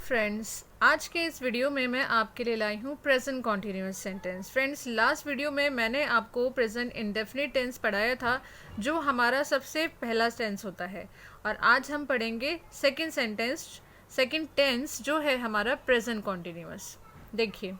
Friends, आज के इस वीडियो में मैं आपके लिए लाई हूँ present continuous sentence. Friends, last video में मैंने आपको प्रेजेंट इंडेफिनिट टेंस पढ़ाया था, जो हमारा सबसे पहला टेंस होता है। और आज हम पढ़ेंगे सेकंड टेंस जो है हमारा प्रेजेंट कॉन्टिन्यूअस। देखिए,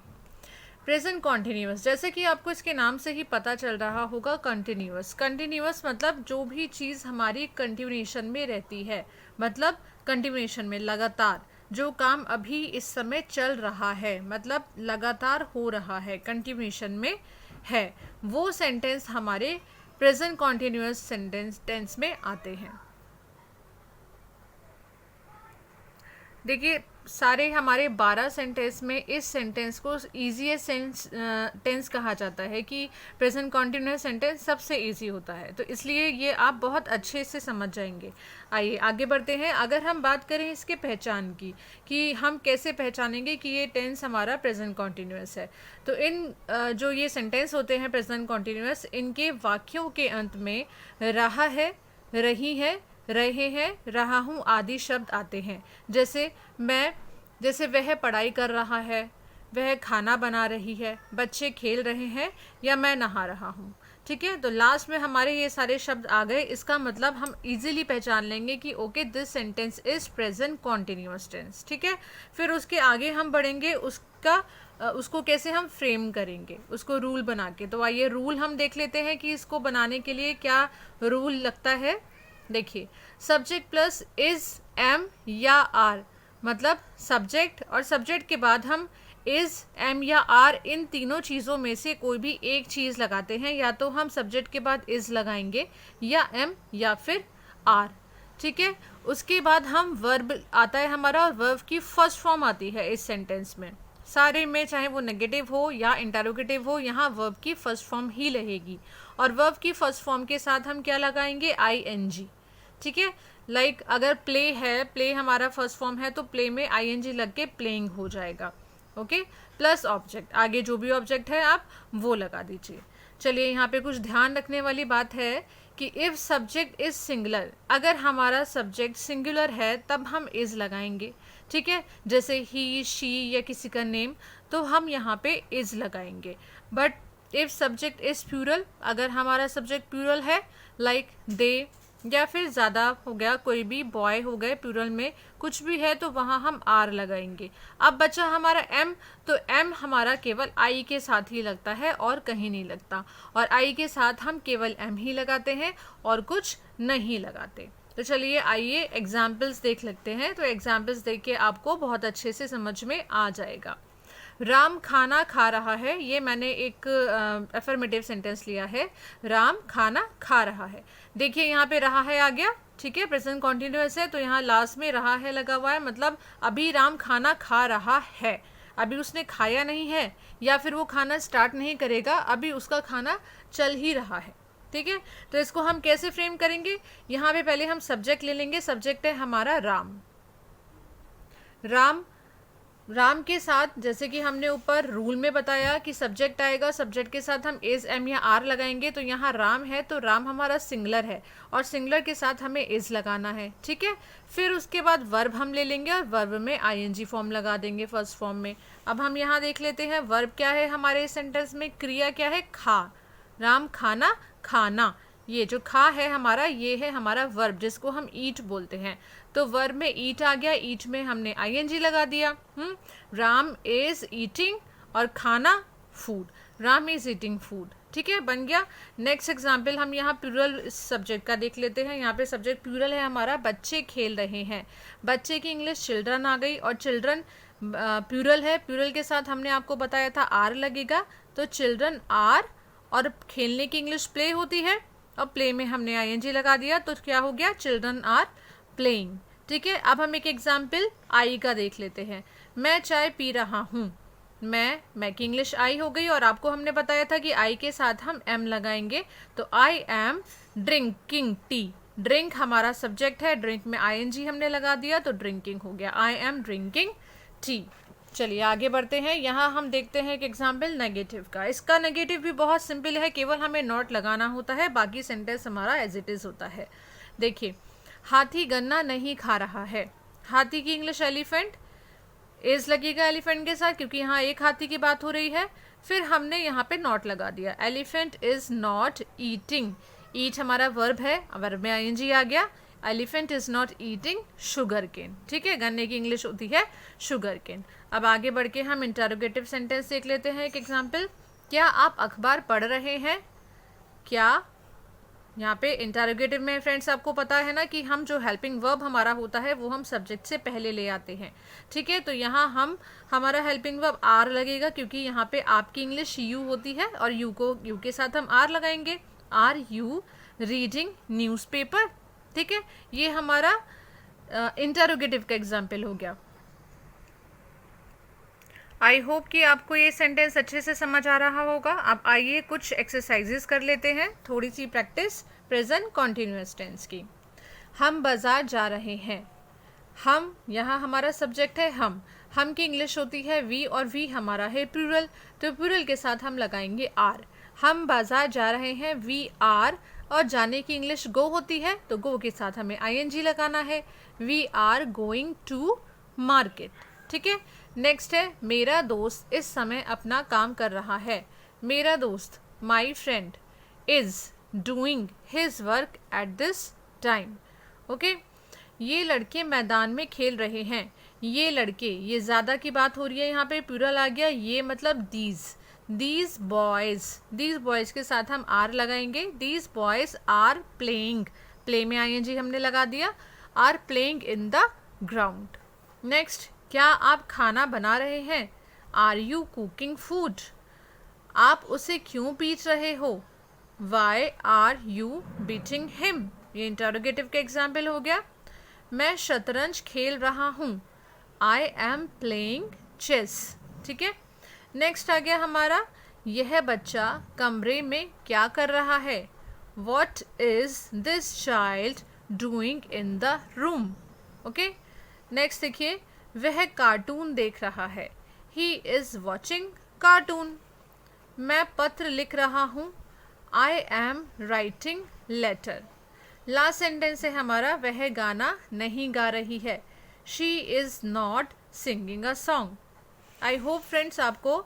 प्रेजेंट कॉन्टिन्यूअस, जैसे कि आपको इसके नाम से ही पता चल रहा होगा, कंटिन्यूअस मतलब जो भी चीज़ हमारी कंटिन्यूएशन में रहती है, मतलब कंटिन्यूएशन में लगातार जो काम अभी इस समय चल रहा है, मतलब लगातार हो रहा है, कंटिन्यूएशन में है, वो सेंटेंस हमारे प्रेजेंट कॉन्टिन्यूअस टेंस में आते हैं। देखिए, सारे हमारे 12 सेंटेंस में इस सेंटेंस को ईजीएस्ट टेंस कहा जाता है कि प्रेजेंट कॉन्टिन्यूअस सेंटेंस सबसे इजी होता है, तो इसलिए ये आप बहुत अच्छे से समझ जाएंगे। आइए आगे बढ़ते हैं। अगर हम बात करें इसके पहचान की कि हम कैसे पहचानेंगे कि ये टेंस हमारा प्रेजेंट कॉन्टिन्यूअस है, तो इन जो ये सेंटेंस होते हैं प्रेजेंट कॉन्टिन्यूअस, इनके वाक्यों के अंत में रहा है, रही है, रहे हैं, रहा हूँ आदि शब्द आते हैं। जैसे वह पढ़ाई कर रहा है, वह खाना बना रही है, बच्चे खेल रहे हैं, या मैं नहा रहा हूँ। ठीक है, तो लास्ट में हमारे ये सारे शब्द आ गए। इसका मतलब हम इजीली पहचान लेंगे कि okay, this sentence is present continuous tense. ठीक है, फिर उसके आगे हम बढ़ेंगे, उसको कैसे हम फ्रेम करेंगे, उसको रूल बना के। तो आइए रूल हम देख लेते हैं कि इसको बनाने के लिए क्या रूल लगता है। देखिए, सब्जेक्ट प्लस इज, एम या आर, मतलब सब्जेक्ट और सब्जेक्ट के बाद हम इज, एम या आर, इन तीनों चीज़ों में से कोई भी एक चीज़ लगाते हैं। या तो हम सब्जेक्ट के बाद इज लगाएंगे, या एम, या फिर आर। ठीक है, उसके बाद हम वर्ब आता है हमारा, और वर्ब की फर्स्ट फॉर्म आती है इस सेंटेंस में। सारे में चाहे वो नेगेटिव हो या इंटरोगेटिव हो, यहाँ वर्ब की फर्स्ट फॉर्म ही रहेगी। और वर्ब की फर्स्ट फॉर्म के साथ हम क्या लगाएंगे, ING। ठीक है, लाइक अगर प्ले है, प्ले हमारा फर्स्ट फॉर्म है, तो प्ले में ING लग के प्लेइंग हो जाएगा। ओके, प्लस ऑब्जेक्ट, आगे जो भी ऑब्जेक्ट है आप वो लगा दीजिए। चलिए, यहाँ पे कुछ ध्यान रखने वाली बात है कि इफ सब्जेक्ट इज सिंगुलर, अगर हमारा सब्जेक्ट सिंगुलर है तब हम इज लगाएंगे। ठीक है, जैसे ही, शी या किसी का नेम, तो हम यहाँ पे इज लगाएंगे। But if subject is plural, अगर हमारा सब्जेक्ट प्लूरल है, लाइक दे, या फिर ज़्यादा हो गया, कोई भी बॉय हो गए, प्लूरल में कुछ भी है, तो वहाँ हम आर लगाएंगे। अब बचा हमारा एम, तो एम हमारा केवल आई के साथ ही लगता है और कहीं नहीं लगता, और आई के साथ हम केवल एम ही लगाते हैं और कुछ नहीं लगाते। तो चलिए आइए एग्जाम्पल्स देख लेते हैं। तो एग्जाम्पल्स देख के आपको बहुत अच्छे से समझ में आ जाएगा। राम खाना खा रहा है, ये मैंने एक अफर्मेटिव सेंटेंस लिया है। राम खाना खा रहा है। देखिए, यहाँ पे रहा है आ गया। ठीक है, प्रेजेंट कॉन्टिन्यूअस है, तो यहाँ लास्ट में रहा है लगा हुआ है, मतलब अभी राम खाना खा रहा है, अभी उसने खाया नहीं है, या फिर वो खाना स्टार्ट नहीं करेगा, अभी उसका खाना चल ही रहा है। ठीक है, तो इसको हम कैसे फ्रेम करेंगे, यहाँ पे पहले हम सब्जेक्ट ले लेंगे। सब्जेक्ट है हमारा राम। राम के साथ, जैसे कि हमने ऊपर रूल में बताया कि सब्जेक्ट आएगा, सब्जेक्ट के साथ हम इज, एम या आर लगाएंगे। तो यहाँ राम है, तो राम हमारा सिंगुलर है, और सिंगुलर के साथ हमें इज लगाना है। ठीक है, फिर उसके बाद वर्ब हम ले लेंगे, और वर्ब में ING फॉर्म लगा देंगे फर्स्ट फॉर्म में। अब हम यहाँ देख लेते हैं वर्ब क्या है हमारे सेंटेंस में। क्रिया क्या है, खा, राम खाना खाना, ये जो खा है हमारा, ये है हमारा वर्ब, जिसको हम ईट बोलते हैं। तो वर्ब में ईट आ गया, ईट में हमने ING लगा दिया। राम इज ईटिंग, और खाना food, Ram is eating food. ठीक है, बन गया। नेक्स्ट एग्जाम्पल हम यहाँ प्लूरल सब्जेक्ट का देख लेते हैं। यहाँ पे सब्जेक्ट प्लूरल है हमारा, बच्चे खेल रहे हैं। बच्चे की इंग्लिश चिल्ड्रन आ गई, और चिल्ड्रन प्लूरल है, प्लूरल के साथ हमने आपको बताया था आर लगेगा, तो चिल्ड्रन आर, और खेलने की इंग्लिश प्ले होती है, और प्ले में हमने ING लगा दिया, तो क्या हो गया, चिल्ड्रन आर प्लेइंग। ठीक है, अब हम एक एग्जाम्पल आई का देख लेते हैं। मैं चाय पी रहा हूँ, मैं की इंग्लिश आई हो गई, और आपको हमने बताया था कि आई के साथ हम एम लगाएंगे, तो I am drinking tea. Drink हमारा सब्जेक्ट है, ड्रिंक में ING हमने लगा दिया, तो ड्रिंकिंग हो गया, आई एम ड्रिंकिंग टी। चलिए आगे बढ़ते हैं। यहाँ हम देखते हैं एक एग्जाम्पल नेगेटिव का। इसका नेगेटिव भी बहुत सिंपल है, केवल हमें नॉट लगाना होता है, बाकी सेंटेंस हमारा एज इट इज़ होता है। देखिए, हाथी गन्ना नहीं खा रहा है। हाथी की इंग्लिश एलिफेंट, इज लगेगा एलिफेंट के साथ क्योंकि यहाँ एक हाथी की बात हो रही है। फिर हमने यहाँ पे नॉट लगा दिया, elephant is not eating. Eat हमारा वर्ब है, वर्ब में आईएनजी आ गया। Elephant is not eating sugar cane. ठीक है, गन्ने की इंग्लिश होती है शुगर केन। अब आगे बढ़ के हम इंटरोगेटिव सेंटेंस देख लेते हैं एक एग्जाम्पल। क्या आप अखबार पढ़ रहे हैं? क्या, यहाँ पे इंटरोगेटिव में फ्रेंड्स आपको पता है ना कि हम जो हेल्पिंग वर्ब हमारा होता है वो हम सब्जेक्ट से पहले ले आते हैं। ठीक है, तो यहाँ हमारा हेल्पिंग वर्ब आर लगेगा क्योंकि यहाँ पे आपकी इंग्लिश यू होती है और यू के साथ हम आर लगाएंगे। Are you reading newspaper? ठीक है, ये हमारा इंटरोगेटिव का एग्जाम्पल हो गया। आई होप कि आपको ये सेंटेंस अच्छे से समझ आ रहा होगा। अब आइए कुछ एक्सरसाइजेस कर लेते हैं, थोड़ी सी प्रैक्टिस प्रेजेंट कॉन्टिन्यूअस टेंस की। हम बाजार जा रहे हैं। हम, यहाँ हमारा सब्जेक्ट है हम की इंग्लिश होती है वी और वी हमारा है प्लूरल, तो प्लूरल के साथ हम लगाएंगे आर। हम बाजार जा रहे हैं, वी आर, और जाने की इंग्लिश गो होती है तो गो के साथ हमें आईएनजी लगाना है। We are going to market. ठीक है, नेक्स्ट है मेरा दोस्त इस समय अपना काम कर रहा है। मेरा दोस्त, my friend, is doing his work at this time. Okay, ये लड़के मैदान में खेल रहे हैं। ये लड़के, ये ज़्यादा की बात हो रही है, यहाँ पे प्लूरल आ गया, ये मतलब दीज बॉयज़ के साथ हम आर लगाएंगे। These boys are playing, play में आईएनजी हमने लगा दिया, are playing in the ground. Next, क्या आप खाना बना रहे हैं? Are you cooking food? आप उसे क्यों पीट रहे हो? Why are you beating him? ये इंटरोगेटिव का एग्जाम्पल हो गया। मैं शतरंज खेल रहा हूँ। I am playing chess. ठीक है, नेक्स्ट आ गया हमारा, यह बच्चा कमरे में क्या कर रहा है? What is this child doing in the room? Okay, next देखिए, वह कार्टून देख रहा है। He is watching cartoon. मैं पत्र लिख रहा हूँ। I am writing letter. Last sentence है हमारा, वह गाना नहीं गा रही है। She is not singing a song. I hope friends आपको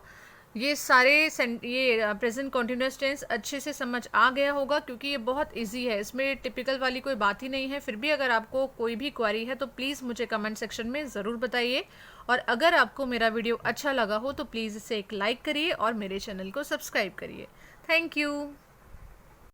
ये सारे ये प्रेजेंट कॉन्टिन्यूअस टेंस अच्छे से समझ आ गया होगा क्योंकि ये बहुत इजी है, इसमें टिपिकल वाली कोई बात ही नहीं है। फिर भी अगर आपको कोई भी क्वेरी है तो प्लीज़ मुझे कमेंट सेक्शन में ज़रूर बताइए, और अगर आपको मेरा वीडियो अच्छा लगा हो तो प्लीज़ इसे एक लाइक करिए और मेरे चैनल को सब्सक्राइब करिए। Thank you.